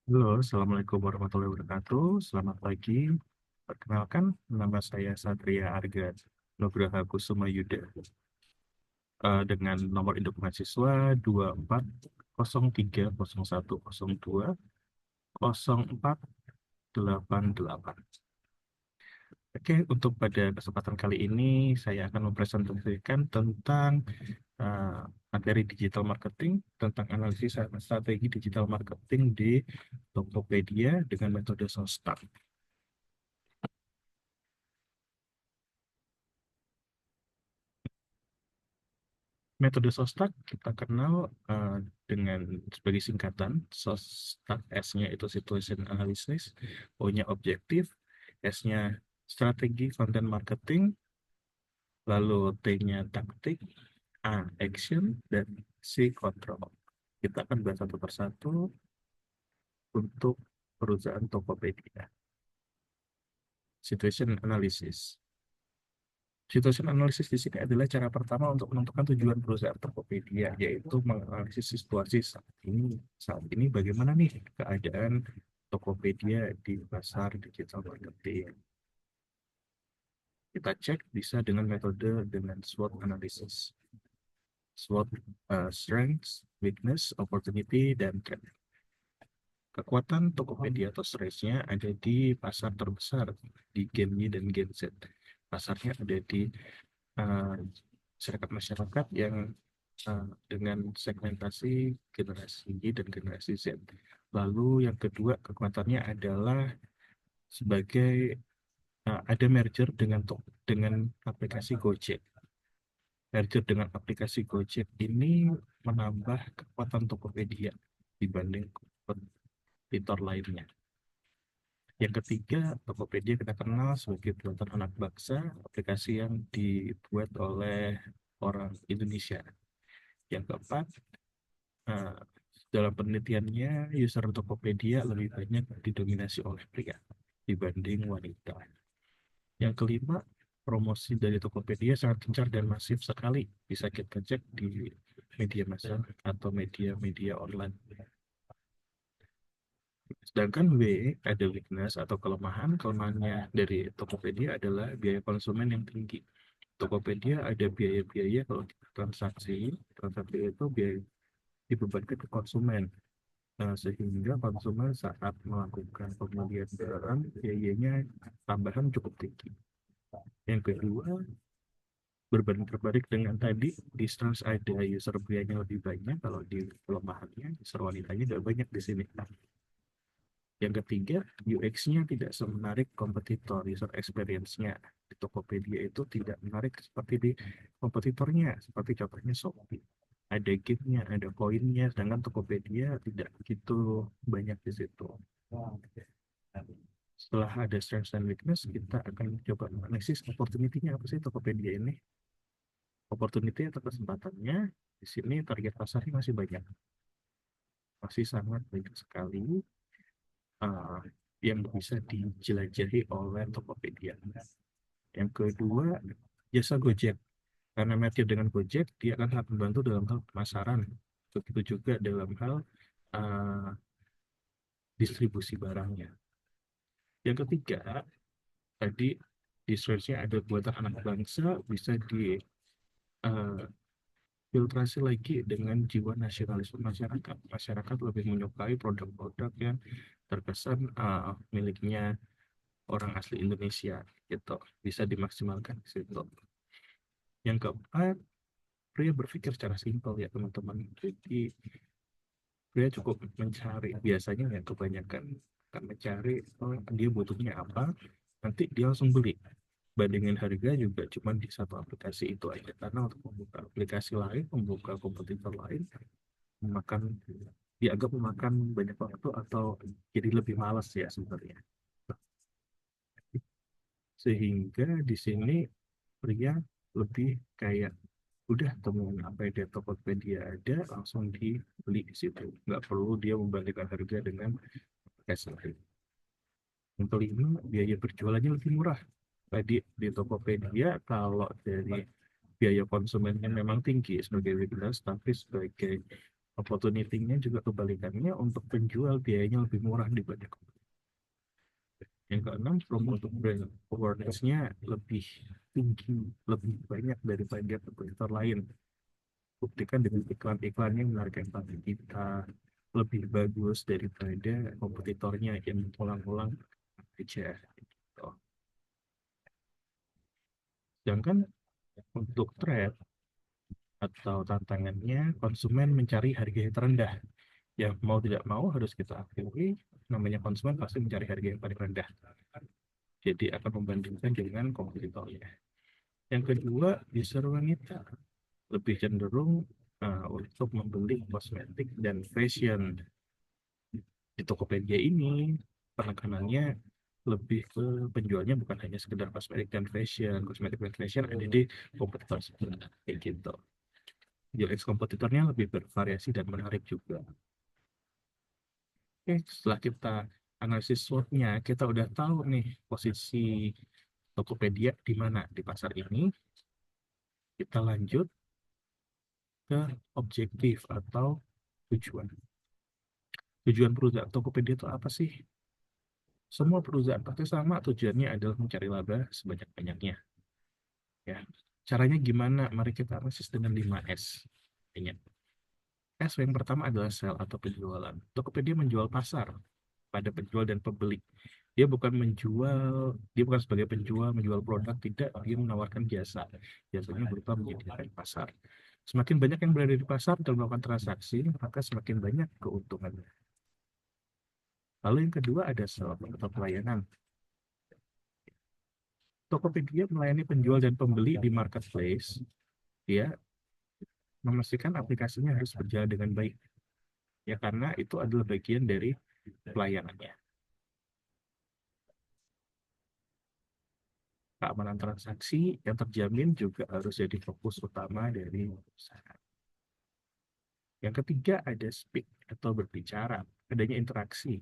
Halo, Assalamualaikum warahmatullahi wabarakatuh. Selamat pagi. Perkenalkan, nama saya Satria Arga Nugraha Kusuma Yuda, dengan nomor induk mahasiswa 240101204888. Oke, untuk pada kesempatan kali ini saya akan mempresentasikan tentang uh, materi digital marketing, tentang analisis strategi digital marketing di Tokopedia dengan metode SOSTAR. Metode SOSTAR kita kenal dengan sebagai singkatan. SOSTAR S-nya itu situation analysis, O-nya objektif, S-nya strategi content marketing, lalu T-nya taktik, A action, dan C control. Kita akan bahas satu persatu untuk perusahaan Tokopedia. Situation analysis. Situation analysis di sini adalah cara pertama untuk menentukan tujuan perusahaan Tokopedia, yaitu menganalisis situasi saat ini bagaimana nih keadaan Tokopedia di pasar digital marketing. Kita cek bisa dengan metode dengan SWOT analysis. SWOT, strengths, weakness, opportunity, dan threat. Kekuatan Tokopedia atau strengths-nya ada di pasar terbesar, di Gen Y dan Gen Z. Pasarnya ada di uh, masyarakat yang dengan segmentasi generasi Y dan generasi Z. Lalu yang kedua kekuatannya adalah sebagai ada merger dengan aplikasi Gojek. Merger dengan aplikasi Gojek ini menambah kekuatan Tokopedia dibanding kompetitor lainnya. Yang ketiga, Tokopedia kita kenal sebagai buatan anak bangsa, aplikasi yang dibuat oleh orang Indonesia. Yang keempat, eh, dalam penelitiannya, user Tokopedia lebih banyak didominasi oleh pria dibanding wanita. Yang kelima, promosi dari Tokopedia sangat gencar dan masif sekali. Bisa kita cek di media massa atau media-media online. Sedangkan W, ada weakness atau kelemahan. Kelemahannya dari Tokopedia adalah biaya konsumen yang tinggi. Tokopedia ada biaya-biaya kalau kita transaksi itu biaya dibebankan ke konsumen. Sehingga konsumen saat melakukan pembelian barang, biayanya tambahan cukup tinggi. Yang kedua, berbanding terbalik dengan tadi, di Strange ada user prianya lebih banyak, kalau di pelemahannya user wanitanya tidak banyak di sini. Yang ketiga, UX-nya tidak semenarik kompetitor, user experience-nya di Tokopedia itu tidak menarik seperti di kompetitornya, seperti contohnya Shopee. Ada gift-nya, ada koinnya, sedangkan Tokopedia tidak begitu banyak di situ. Setelah ada strengths and weakness, kita akan coba analisis opportunity-nya apa sih Tokopedia ini. Opportunity atau kesempatannya, di sini target pasarnya masih banyak. Masih sangat banyak sekali uh, yang bisa dijelajahi oleh Tokopedia. Yang kedua, jasa Gojek. Karena merger dengan Gojek, dia akan sangat membantu dalam hal pemasaran. Begitu juga dalam hal uh, distribusi barangnya. Yang ketiga, tadi di search-nya ada buatan anak bangsa, bisa di uh, filtrasi lagi dengan jiwa nasionalisme masyarakat. Masyarakat lebih menyukai produk-produk yang terkesan miliknya orang asli Indonesia, gitu. Bisa dimaksimalkan di situ. Yang keempat, pria berpikir secara simpel ya teman-teman. Jadi pria cukup mencari, biasanya ya kebanyakan akan mencari dia butuhnya apa, nanti dia langsung beli. Bandingin harga juga cuma di satu aplikasi itu aja. Karena untuk membuka aplikasi lain, membuka kompetitor lain, memakan dianggap memakan banyak waktu atau jadi lebih malas ya sebenarnya. Sehingga di sini pria lebih kayak udah temuin apa yang di Tokopedia ada langsung dibeli di situ, nggak perlu dia membandingkan harga dengan aplikasi lain. Yang kelima, biaya berjualannya lebih murah. Tadi di Tokopedia kalau dari biaya konsumennya memang tinggi sebagai weakness, tapi sebagai Opportunity-nya juga kebalikannya, untuk penjual biayanya lebih murah dibanding kompetitor. Yang keenam, promo untuk brand awareness-nya lebih tinggi, lebih banyak daripada kompetitor lain. Buktikan dengan iklan-iklannya yang menarik empati kita, lebih bagus daripada kompetitornya yang ulang-ulang aja. Gitu. Sedangkan untuk trade atau tantangannya, konsumen mencari harga yang terendah. Yang mau tidak mau harus kita akui, namanya konsumen pasti mencari harga yang paling rendah. Jadi akan membandingkan dengan kompetitornya. Yang kedua, user wanita lebih cenderung untuk membeli kosmetik dan fashion. Di Tokopedia ini penekanannya lebih ke penjualnya bukan hanya sekedar kosmetik dan fashion. Kosmetik dan fashion ada di kompetitor sebenarnya, kayak gitu. UX kompetitornya lebih bervariasi dan menarik juga. Oke, setelah kita analisis SWOT-nya, kita udah tahu nih posisi Tokopedia di mana di pasar ini. Kita lanjut ke objektif atau tujuan. Tujuan perusahaan Tokopedia itu apa sih? Semua perusahaan pasti sama, tujuannya adalah mencari laba sebanyak-banyaknya. Ya. Caranya gimana? Mari kita analisis dengan 5S. Ingat. S yang pertama adalah sell atau penjualan. Tokopedia menjual pasar pada penjual dan pembeli. Dia bukan sebagai penjual menjual produk, tidak, dia menawarkan jasa. Jasanya berupa menyediakan pasar. Semakin banyak yang berada di pasar dan melakukan transaksi, maka semakin banyak keuntungannya. Lalu yang kedua ada sell atau pelayanan. Tokopedia melayani penjual dan pembeli di marketplace. Dia memastikan aplikasinya harus berjalan dengan baik. Ya, karena itu adalah bagian dari pelayanannya. Keamanan transaksi yang terjamin juga harus jadi fokus utama dari perusahaan. Yang ketiga ada speak atau berbicara, adanya interaksi.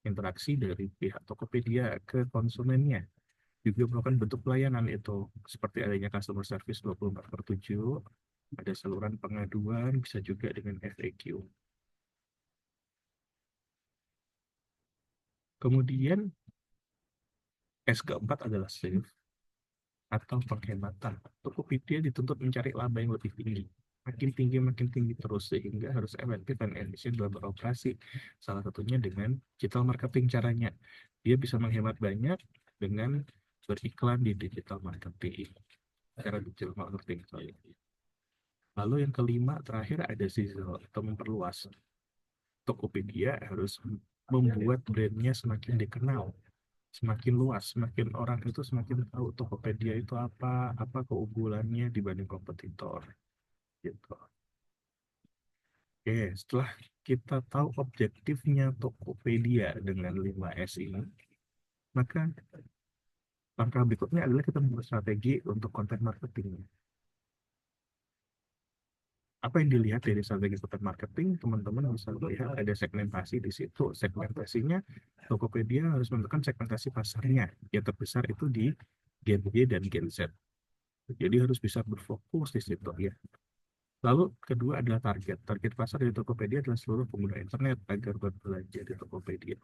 Interaksi dari pihak Tokopedia ke konsumennya juga merupakan bentuk pelayanan itu, seperti adanya customer service 24/7, ada saluran pengaduan, bisa juga dengan FAQ. Kemudian S keempat adalah save atau penghematan. Tokopedia dituntut mencari laba yang lebih tinggi. Makin tinggi terus, sehingga harus efektif dan efisien dalam beroperasi. Salah satunya dengan digital marketing caranya. Dia bisa menghemat banyak dengan beriklan di digital marketing. Cara digital marketing. Lalu yang kelima, terakhir ada sizzle atau memperluas. Tokopedia harus membuat brandnya semakin dikenal, semakin luas, semakin orang itu semakin tahu Tokopedia itu apa keunggulannya dibanding kompetitor. Gitu. Oke, setelah kita tahu objektifnya Tokopedia dengan 5S ini, maka langkah berikutnya adalah kita membuat strategi untuk konten marketing. Apa yang dilihat dari strategi konten marketing, teman-teman bisa lihat ada segmentasi di situ. Segmentasinya, Tokopedia harus menentukan segmentasi pasarnya. Yang terbesar itu di Gen Y dan Gen Z. Jadi harus bisa berfokus di situ ya. Lalu kedua adalah target. Target pasar di Tokopedia adalah seluruh pengguna internet agar berbelanja di Tokopedia.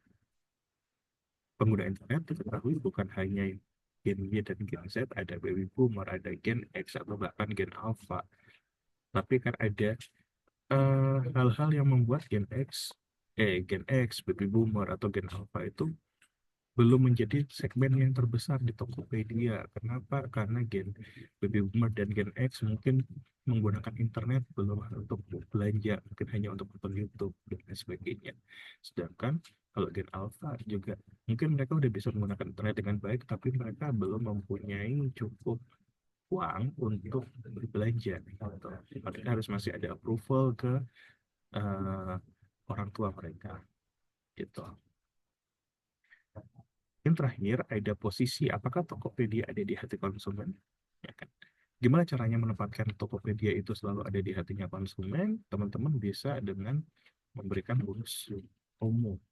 Pengguna internet diketahui bukan hanya Gen Y dan Gen Z, ada baby boomer, ada Gen X, atau bahkan Gen Alpha. Tapi kan ada hal-hal yang membuat Gen X, baby boomer, atau Gen Alpha itu belum menjadi segmen yang terbesar di Tokopedia. Kenapa? Karena Gen Baby Boomer dan Gen X mungkin menggunakan internet belum untuk belanja, mungkin hanya untuk nonton YouTube dan lain sebagainya. Sedangkan kalau Gen Alpha juga mungkin mereka udah bisa menggunakan internet dengan baik, tapi mereka belum mempunyai cukup uang untuk berbelanja. Gitu. Mereka harus masih ada approval ke eh, orang tua mereka. Gitu. Yang terakhir, ada posisi apakah Tokopedia ada di hati konsumen? Ya kan? Gimana caranya menempatkan Tokopedia itu selalu ada di hatinya konsumen? Teman-teman bisa dengan memberikan bonus promo,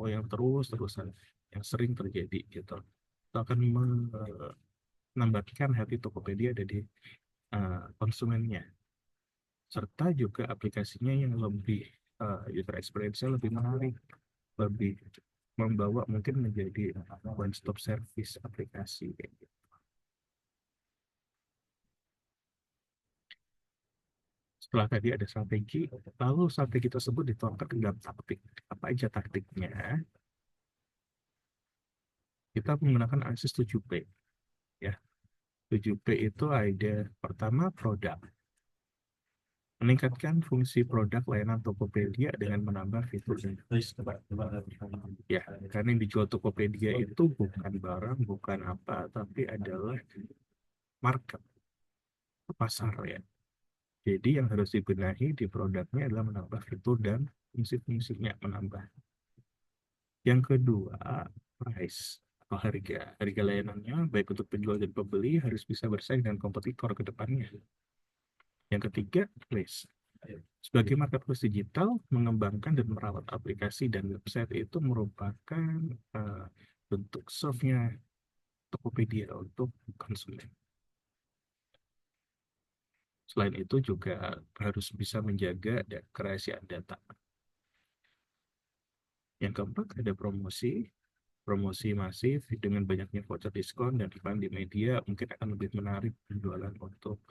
yang terus-terusan, yang sering terjadi gitu. Itu akan menambahkan hati Tokopedia ada di konsumennya. serta juga aplikasinya yang lebih user experience-nya lebih menarik, lebih membawa mungkin menjadi one stop service aplikasi kayak gitu. Setelah tadi ada strategi, lalu strategi tersebut dituangkan ke dalam taktik. Apa aja taktiknya? Kita menggunakan ANSYS 7P. Ya. 7P itu ada pertama produk. Meningkatkan fungsi produk layanan Tokopedia dengan menambah fitur dan fitur. Ya, karena yang dijual Tokopedia itu bukan barang, bukan apa, tapi adalah market, pasar ya. Jadi yang harus dibenahi di produknya adalah menambah fitur dan fungsi-fungsinya menambah. Yang kedua, price atau harga. Harga layanannya baik untuk penjual dan pembeli harus bisa bersaing dengan kompetitor ke depannya. Yang ketiga, place. Sebagai marketplace digital, mengembangkan dan merawat aplikasi dan website itu merupakan bentuk serve-nya Tokopedia untuk konsumen. Selain itu juga harus bisa menjaga kerahasiaan data. Yang keempat, ada promosi. Promosi masif dengan banyaknya voucher diskon dan iklan di media mungkin akan lebih menarik penjualan untuk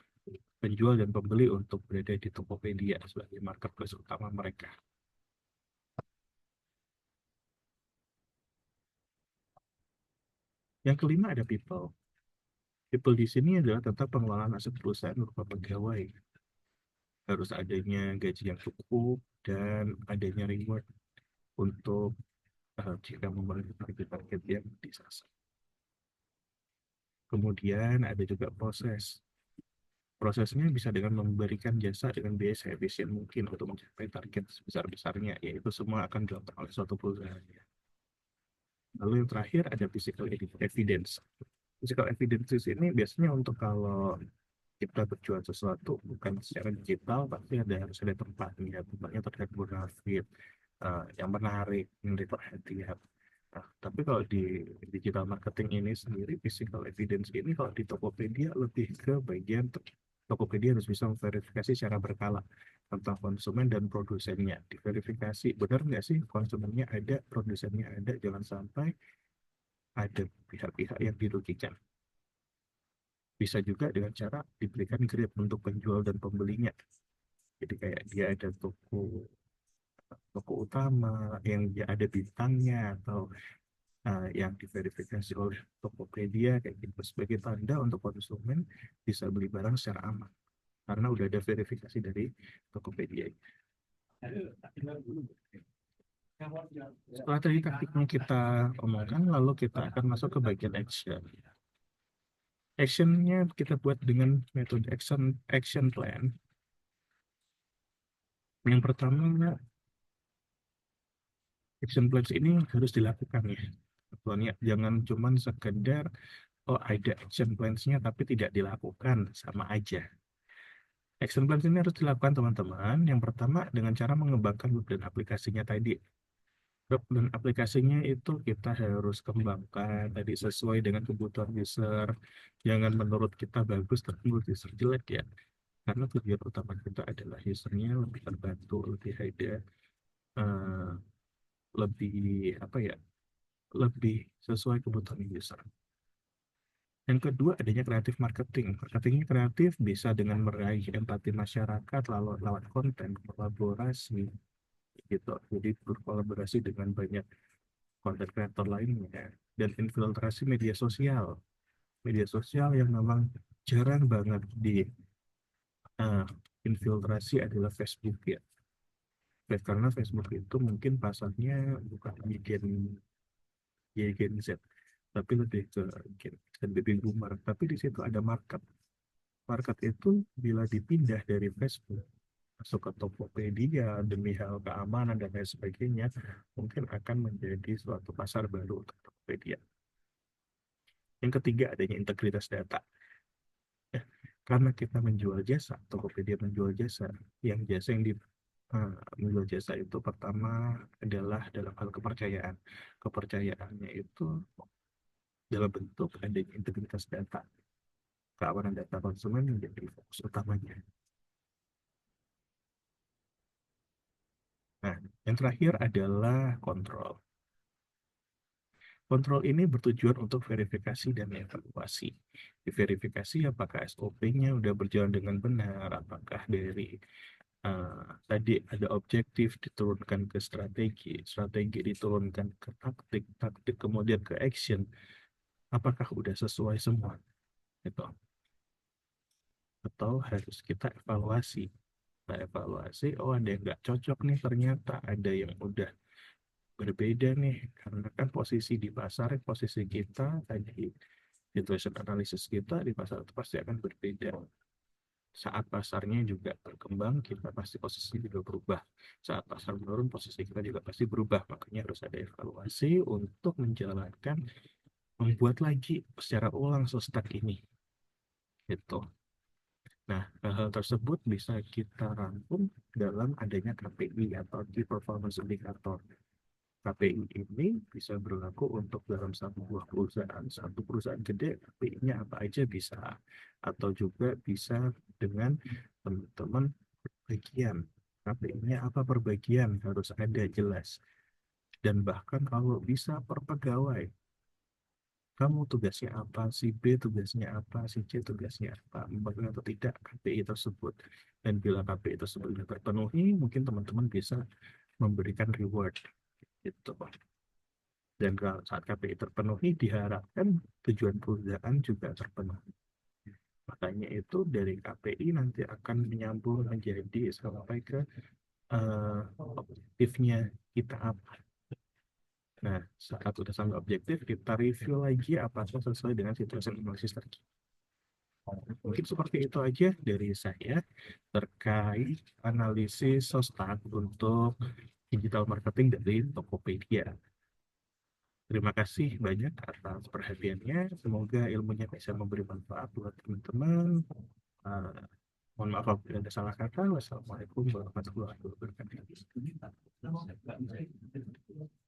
penjual dan pembeli untuk berada di Tokopedia sebagai marketplace utama mereka. Yang kelima ada people. People di sini adalah tentang pengelolaan aset perusahaan berupa pegawai. Harus adanya gaji yang cukup dan adanya reward untuk jika membangun target-target yang disasar. Kemudian ada juga proses. Prosesnya bisa dengan memberikan jasa dengan biaya seefisien mungkin untuk mencapai target sebesar-besarnya, yaitu semua akan dilakukan oleh suatu perusahaan. Lalu yang terakhir ada physical evidence. Physical evidence ini biasanya untuk kalau kita berjual sesuatu bukan secara digital, pasti harus ada tempatnya. Tempatnya terlihat bonafit, yang menarik, yang diperhatikan. Nah, tapi kalau di digital marketing ini sendiri, physical evidence ini kalau di Tokopedia lebih ke bagian Tokopedia harus bisa memverifikasi secara berkala tentang konsumen dan produsennya. Diverifikasi, benar nggak sih konsumennya ada, produsennya ada, jangan sampai ada pihak-pihak yang dirugikan. Bisa juga dengan cara diberikan grade untuk penjual dan pembelinya. Jadi kayak dia ada toko toko utama yang dia ada bintangnya atau yang diverifikasi oleh Tokopedia kayak gitu sebagai tanda untuk konsumen bisa beli barang secara aman karena udah ada verifikasi dari Tokopedia. Setelah tadi taktiknya kita omongkan, lalu kita akan masuk ke bagian action. Actionnya kita buat dengan metode action plan. Yang pertama, action plans ini harus dilakukan ya. Tuannya jangan cuma sekedar oh ada action plans-nya tapi tidak dilakukan, sama aja. Action plans ini harus dilakukan teman-teman. Yang pertama dengan cara mengembangkan web dan aplikasinya tadi. Web dan aplikasinya itu kita harus kembangkan tadi sesuai dengan kebutuhan user. Jangan menurut kita bagus tapi menurut user jelek ya. Karena tujuan utama kita adalah usernya lebih terbantu, lebih ada, eh, lebih apa ya, lebih sesuai kebutuhan user. Yang kedua, adanya kreatif marketing. Marketingnya kreatif bisa dengan meraih empati masyarakat lalu lewat konten, kolaborasi, gitu. Jadi berkolaborasi dengan banyak konten kreator lainnya. Dan infiltrasi media sosial. Media sosial yang memang jarang banget di uh, infiltrasi adalah Facebook ya. Karena Facebook itu mungkin pasarnya bukan Gen Z, tapi lebih ke Gen dan baby boomer. Tapi di situ ada market. Market itu bila dipindah dari Facebook masuk ke Tokopedia demi hal keamanan dan lain sebagainya, mungkin akan menjadi suatu pasar baru untuk Tokopedia. Yang ketiga, adanya integritas data. Ya, karena kita menjual jasa, Tokopedia menjual jasa, yang jasa yang menjual jasa itu pertama adalah dalam hal kepercayaan. Kepercayaannya itu dalam bentuk adanya integritas data. Keamanan data konsumen menjadi fokus utamanya. Yang terakhir adalah kontrol. Kontrol ini bertujuan untuk verifikasi dan evaluasi. Diverifikasi apakah SOP-nya udah berjalan dengan benar, apakah dari tadi ada objektif diturunkan ke strategi, strategi diturunkan ke taktik, taktik kemudian ke action, apakah udah sesuai semua, gitu. Atau harus kita evaluasi. Kita evaluasi, oh ada yang nggak cocok nih ternyata, ada yang udah berbeda nih, karena kan posisi di pasar, posisi kita tadi, situation analysis kita di pasar itu pasti akan berbeda. Saat pasarnya juga berkembang, kita pasti posisi juga berubah. Saat pasar menurun, posisi kita juga pasti berubah. Makanya harus ada evaluasi untuk menjalankan, membuat lagi secara ulang sostak ini. Gitu. Nah, hal tersebut bisa kita rangkum dalam adanya KPI atau Key Performance Indicator. KPI ini bisa berlaku untuk dalam satu buah perusahaan. Satu perusahaan gede, KPI-nya apa aja bisa. Atau juga bisa dengan teman-teman bagian. KPI-nya apa per bagian harus ada jelas. Dan bahkan kalau bisa per pegawai. Kamu tugasnya apa, si B tugasnya apa, si C tugasnya apa, membagi atau tidak KPI tersebut. Dan bila KPI tersebut sudah terpenuhi, mungkin teman-teman bisa memberikan reward gitu. Dan kalau saat KPI terpenuhi, diharapkan tujuan perusahaan juga terpenuhi. Makanya itu dari KPI nanti akan menyambung menjadi sampai ke objektifnya kita apa. Nah, saat sudah sampai objektif, kita review lagi apakah sesuai dengan situasi analisis tadi. Mungkin seperti itu aja dari saya terkait analisis sostak untuk digital marketing dari Tokopedia. Terima kasih banyak atas perhatiannya. Semoga ilmunya bisa memberi manfaat buat teman-teman. Uh, Mohon maaf apabila ada salah kata. Wassalamualaikum warahmatullahi wabarakatuh.